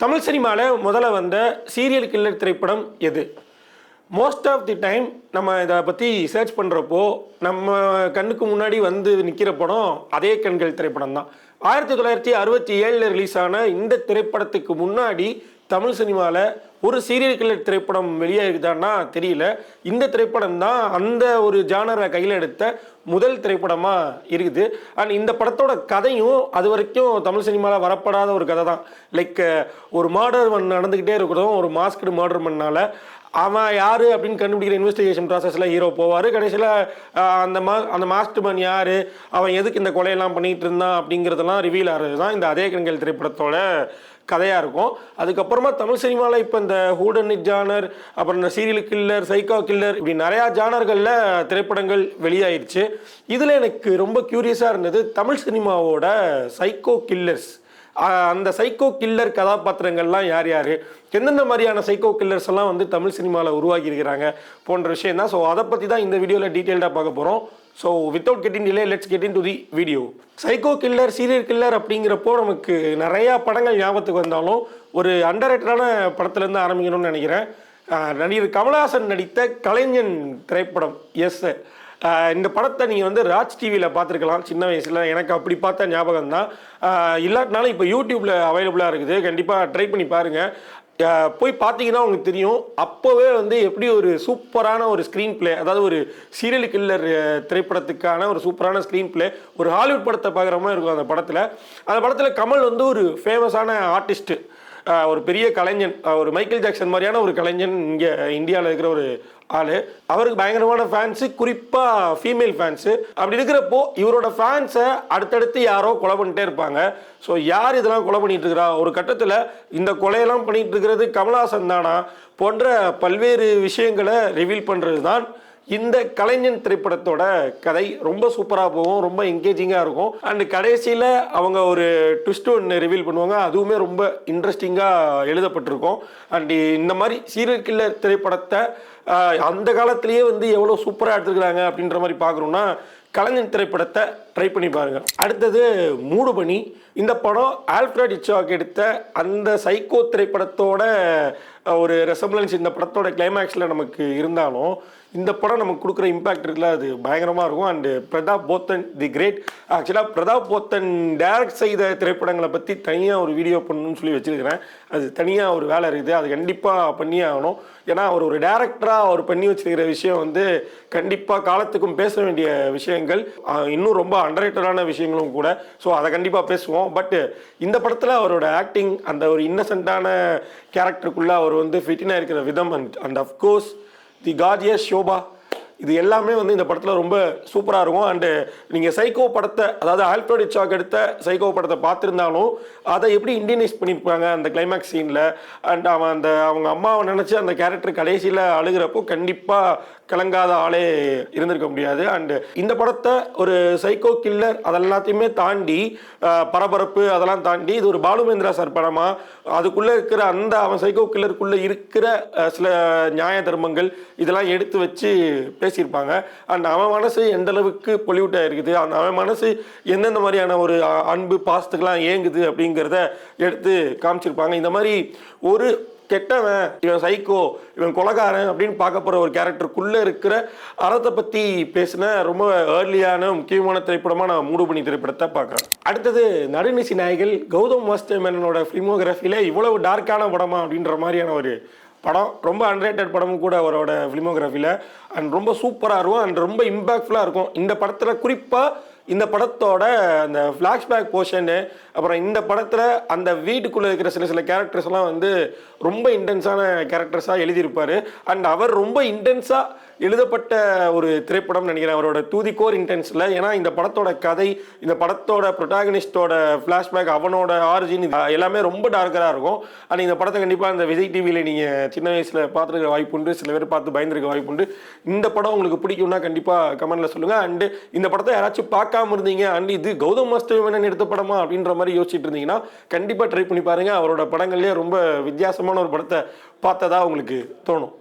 தமிழ் சினிமாவில் முதல்ல வந்த சீரியல் கில்லர் திரைப்படம் எது? மோஸ்ட் ஆஃப் தி டைம் நம்ம இதை பற்றி சர்ச் பண்ணுறப்போ நம்ம கண்ணுக்கு முன்னாடி வந்து நிற்கிற படம் அதே கண்கள் திரைப்படம் தான். 1967 ரிலீஸ் ஆன இந்த திரைப்படத்துக்கு முன்னாடி தமிழ் சினிமாவில் ஒரு சீரியல் கில்லர் திரைப்படம் வெளியாகிதான்னா தெரியல. இந்த திரைப்படம் தான் அந்த ஒரு ஜானரை கையில் எடுத்த முதல் திரைப்படமாக இருக்குது. அண்ட் இந்த படத்தோட கதையும் அது வரைக்கும் தமிழ் சினிமாவில் வரப்படாத ஒரு கதை தான். லைக் ஒரு மர்டர் நடந்துக்கிட்டே இருக்கிறதும் ஒரு மாஸ்க்டு மர்டர் பண்ணால அவன் யார் அப்படின்னு கண்டுபிடிக்கிற இன்வெஸ்டிகேஷன் ப்ராசஸில் ஹீரோ போவார். கடைசியில் அந்த மாஸ்டர் மேன் யார், அவன் எதுக்கு இந்த கொலையெல்லாம் பண்ணிகிட்டு இருந்தான் அப்படிங்கிறதெல்லாம் ரிவீல் ஆகிறது தான் இந்த அதே கண்கள் திரைப்படத்தோட கதையாக இருக்கும். அதுக்கப்புறமா தமிழ் சினிமாவில் இப்போ இந்த ஹூடனிக் ஜானர், அப்புறம் இந்த சீரியல் கில்லர், சைக்கோ கில்லர், இப்படி நிறையா ஜானர்களில் திரைப்படங்கள் வெளியாயிருச்சு. இதில் எனக்கு ரொம்ப க்யூரியஸாக இருந்தது தமிழ் சினிமாவோட சைக்கோ கில்லர்ஸ். அந்த சைக்கோ கில்லர் கதாபாத்திரங்கள்லாம் யார் யார், எந்தெந்த மாதிரியான சைக்கோ கில்லர்ஸ் எல்லாம் வந்து தமிழ் சினிமாவில் உருவாக்கி இருக்கிறாங்க போன்ற விஷயம் தான். ஸோ அதை பற்றி தான் இந்த வீடியோவில் டீட்டெயில்டாக பார்க்க போகிறோம். So without getting delay let's get in to the video. Psycho killer, serial killer அப்படிங்கிறப்போ நமக்கு நிறையா படங்கள் ஞாபகத்துக்கு வந்தாலும் ஒரு அண்டர்ரேட்டடான படத்துலேருந்து ஆரம்பிக்கணும்னு நினைக்கிறேன். நடிகர் கமலஹாசன் நடித்த கலைஞன் திரைப்படம். எஸ், இந்த படத்தை நீங்கள் வந்து ராஜ் டிவியில் பார்த்துருக்கலாம் சின்ன வயசில். எனக்கு அப்படி பார்த்த ஞாபகம் தான். இல்லாட்டினாலும் இப்போ யூடியூப்பில் அவைலபிளாக இருக்குது. கண்டிப்பாக ட்ரை பண்ணி பாருங்கள். போய் பார்த்தீங்கன்னா உங்களுக்கு தெரியும் அப்போவே வந்து எப்படி ஒரு சூப்பரான ஒரு ஸ்க்ரீன் பிளே, அதாவது ஒரு சீரியல் கில்லர் திரைப்படத்துக்கான ஒரு சூப்பரான ஸ்க்ரீன் பிளே, ஒரு ஹாலிவுட் படத்தை பார்க்குற மாதிரி இருக்கும் அந்த படத்தில். அந்த படத்தில் கமல் வந்து ஒரு ஃபேமஸான ஆர்டிஸ்ட்டு, ஒரு பெரிய கலைஞன், ஒரு மைக்கேல் ஜாக்சன் மாதிரியான ஒரு கலைஞன் இங்கே இந்தியாவில் இருக்கிற ஒரு ஆள். அவருக்கு பயங்கரமான ஃபேன்ஸு, குறிப்பாக ஃபீமேல் ஃபேன்ஸு. அப்படி இருக்கிறப்போ இவரோட ஃபேன்ஸை அடுத்தடுத்து யாரோ கொலை பண்ணிட்டே இருப்பாங்க. ஸோ யார் இதெல்லாம் கொலை பண்ணிட்டு இருக்கிறா, ஒரு கட்டத்தில் இந்த கொலையெல்லாம் பண்ணிட்டு இருக்கிறது கமலஹாசன் தானா போன்ற பல்வேறு விஷயங்களை ரிவீல் பண்ணுறது தான் இந்த கலைஞன் திரைப்படத்தோட கதை. ரொம்ப சூப்பராக போகும், ரொம்ப என்கேஜிங்காக இருக்கும். அண்டு கடைசியில் அவங்க ஒரு ட்விஸ்ட் ஒன்று ரிவீல் பண்ணுவாங்க, அதுவுமே ரொம்ப இன்ட்ரெஸ்டிங்காக எழுதப்பட்டிருக்கும். அண்டு இந்த மாதிரி சீரியல் கில்லர் திரைப்படத்தை அந்த காலத்திலேயே வந்து எவ்வளோ சூப்பராக எடுத்துருக்குறாங்க அப்படின்ற மாதிரி பார்க்குறோன்னா கலைஞன் திரைப்படத்தை ட்ரை பண்ணி பாருங்கள். அடுத்தது மூடுபனி. இந்த படம் ஆல்ஃப்ரட் ஹிட்ச்காக் எடுத்த அந்த சைக்கோ திரைப்படத்தோட ஒரு ரெசம்பிளன்ஸ் இந்த படத்தோட கிளைமேக்ஸில் நமக்கு இருந்தாலும் இந்த படம் நமக்கு கொடுக்குற இம்பேக்ட் இருக்குல்ல, அது பயங்கரமாக இருக்கும். And Prathap Pothen the great. ஆக்சுவலாக பிரதாப் போத்தன் டைரக்ட் செய்த திரைப்படங்களை பற்றி தனியாக ஒரு வீடியோ பண்ணணும்னு சொல்லி வச்சுருக்கிறேன். அது தனியாக ஒரு வேலை இருக்குது, அது கண்டிப்பாக பண்ணியே ஆகணும். ஏன்னா அவர் ஒரு டேரக்டராக அவர் பண்ணி வச்சுருக்கிற விஷயம் வந்து கண்டிப்பாக காலத்துக்கும் பேச வேண்டிய விஷயங்கள், இன்னும் ரொம்ப அண்டர்ரேட்டடான விஷயங்களும் கூட. ஸோ அதை கண்டிப்பாக பேசுவோம். பட் இந்த படத்தில் அவரோட ஆக்டிங், அந்த ஒரு இன்னசென்ட்டான கேரக்டருக்குள்ளே அவர் வந்து ஃபிட்டினாக இருக்கிற விதம், and of course the gorgeous Shobha, இது எல்லாமே வந்து இந்த படத்தில் ரொம்ப சூப்பராக இருக்கும். அண்டு நீங்கள் சைக்கோ படத்தை, அதாவது ஆல்ஃப்ரட் ஹிட்ச்காக் எடுத்த சைக்கோ படத்தை பார்த்துருந்தாலும் அதை எப்படி இண்டியனைஸ் பண்ணியிருப்பாங்க அந்த கிளைமேக்ஸ் சீனில். அண்ட் அவன் அவங்க அம்மாவை நினச்சி அந்த கேரக்டர் கடைசியில் அழுகிறப்போ கண்டிப்பாக கலங்காத ஆளே இருந்திருக்க முடியாது. அண்டு இந்த படத்தை ஒரு சைக்கோ கில்லர் அதெல்லாத்தையுமே தாண்டி, பரபரப்பு அதெல்லாம் தாண்டி, இது ஒரு பாலுமேந்திரா சார் படமாக அதுக்குள்ளே இருக்கிற அந்த அவன் சைக்கோ கில்லருக்குள்ளே இருக்கிற சில நியாய தர்மங்கள் இதெல்லாம் எடுத்து வச்சு பேசியிருப்பாங்க. அண்ட் அவன் மனசு எந்த அளவுக்கு பொல்யூட் ஆகிருக்குது, அவன் மனசு எந்தெந்த மாதிரியான ஒரு அன்பு பாசத்துக்கெல்லாம் ஏங்குது அப்படிங்கிறத எடுத்து காமிச்சிருப்பாங்க. இந்த மாதிரி ஒரு கெட்டவன், இவன் சைக்கோ, இவன் கொலைகாரன் அப்படின்னு பார்க்க போகிற ஒரு கேரக்டருக்குள்ளே இருக்கிற அறத்தை பற்றி பேசின ரொம்ப ஏர்லியான முக்கியமான திரைப்படமாக நான் மூடுபனி திரைப்படத்தை பார்க்குறேன். அடுத்தது நடுநிசி நாயகன். கௌதம் வாசுதேவ் மேனனோட ஃபிலிமோகிராஃபியில் இவ்வளவு டார்க்கான படமா அப்படின்ற மாதிரியான ஒரு படம். ரொம்ப அண்டர்ரேட்டட் படமும் கூட அவரோட ஃபிலிமோகிராஃபியில். அண்ட் ரொம்ப சூப்பராக இருக்கும், அண்ட் ரொம்ப இம்பேக்ட்ஃபுல்லாக இருக்கும். இந்த படத்தில் குறிப்பாக இந்த படத்தோட அந்த ஃப்ளாஷ்பேக் போர்ஷனு, அப்புறம் இந்த படத்தில் அந்த வீட்டுக்குள்ளே இருக்கிற சில கேரக்டர்ஸ் எல்லாம் வந்து ரொம்ப இன்டென்ஸான கேரக்டர்ஸாக எழுதியிருப்பார். அண்ட் அவர் ரொம்ப இன்டென்ஸாக எழுதப்பட்ட ஒரு திரைப்படம் நினைக்கிறேன், அவரோட டு தி கோர் இன்டென்ஸில். ஏன்னா இந்த படத்தோட கதை, இந்த படத்தோட ப்ரொட்டாகனிஸ்டோட ஃப்ளாஷ்பேக், அவனோட ஆரிஜின் எல்லாமே ரொம்ப டார்க்கராக இருக்கும். அண்ட் இந்த படத்தை கண்டிப்பாக இந்த விஜய் டிவியில் நீங்கள் சின்ன வயசில் பார்த்துருக்க வாய்ப்புண்டு, சில பேர் பார்த்து பயந்துருக்க வாய்ப்புண்டு. இந்த படம் உங்களுக்கு பிடிக்கும்னா கண்டிப்பாக கமெண்ட்டில் சொல்லுங்கள். அண்டு இந்த படத்தை யாராச்சும் பார்க்காம இருந்தீங்க, அண்ட் இது கௌதம் வாசுதேவ் மேனன் எடுத்த படமா அப்படின்ற மாதிரி யோசிச்சுட்டு இருந்தீங்கன்னா கண்டிப்பாக ட்ரை பண்ணி பாருங்கள். அவரோட படங்கள்லேயே ரொம்ப வித்தியாசமான ஒரு படத்தை பார்த்ததா உங்களுக்கு தோணும்.